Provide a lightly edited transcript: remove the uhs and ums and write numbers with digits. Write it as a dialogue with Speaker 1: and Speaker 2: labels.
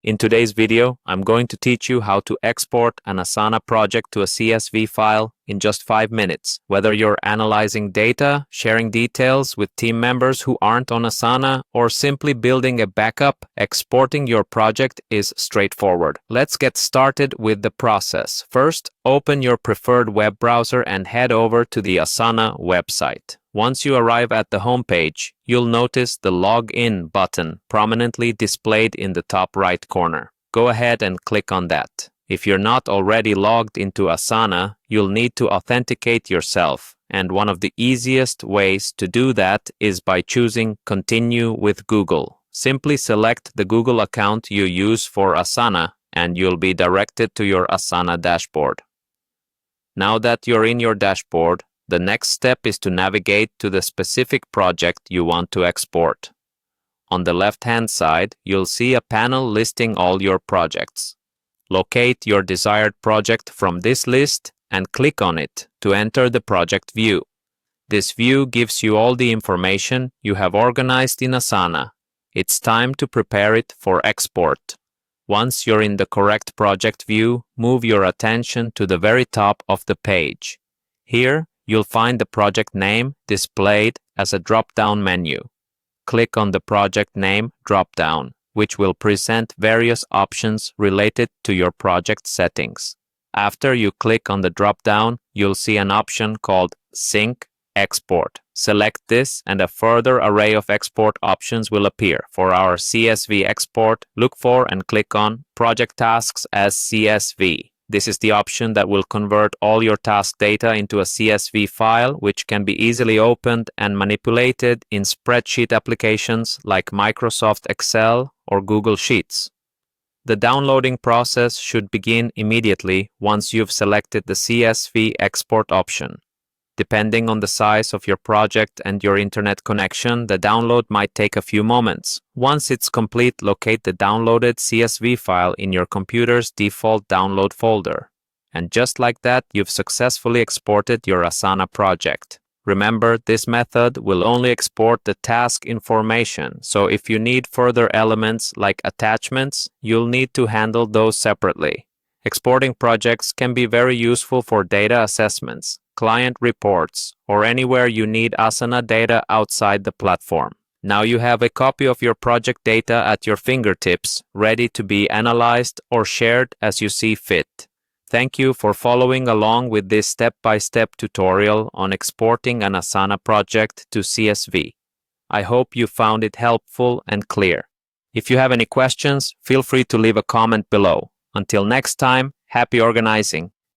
Speaker 1: In today's video, I'm going to teach you how to export an Asana project to a CSV file in just 5 minutes. Whether you're analyzing data, sharing details with team members who aren't on Asana, or simply building a backup, exporting your project is straightforward. Let's get started with the process. First, open your preferred web browser and head over to the Asana website. Once you arrive at the home page, you'll notice the Login button prominently displayed in the top right corner. Go ahead and click on that. If you're not already logged into Asana, you'll need to authenticate yourself, and one of the easiest ways to do that is by choosing Continue with Google. Simply select the Google account you use for Asana, and you'll be directed to your Asana dashboard. Now that you're in your dashboard, the next step is to navigate to the specific project you want to export. On the left-hand side, you'll see a panel listing all your projects. Locate your desired project from this list and click on it to enter the project view. This view gives you all the information you have organized in Asana. It's time to prepare it for export. Once you're in the correct project view, move your attention to the very top of the page. Here, you'll find the project name displayed as a drop-down menu. Click on the project name drop-down, which will present various options related to your project settings. After you click on the drop-down, you'll see an option called Sync Export. Select this and a further array of export options will appear. For our CSV export, look for and click on Project Tasks as CSV. This is the option that will convert all your task data into a CSV file, which can be easily opened and manipulated in spreadsheet applications like Microsoft Excel or Google Sheets. The downloading process should begin immediately once you've selected the CSV export option. Depending on the size of your project and your internet connection, the download might take a few moments. Once it's complete, locate the downloaded CSV file in your computer's default download folder. And just like that, you've successfully exported your Asana project. Remember, this method will only export the task information, so if you need further elements like attachments, you'll need to handle those separately. Exporting projects can be very useful for data assessments, client reports, or anywhere you need Asana data outside the platform. Now you have a copy of your project data at your fingertips, ready to be analyzed or shared as you see fit. Thank you for following along with this step-by-step tutorial on exporting an Asana project to CSV. I hope you found it helpful and clear. If you have any questions, feel free to leave a comment below. Until next time, happy organizing!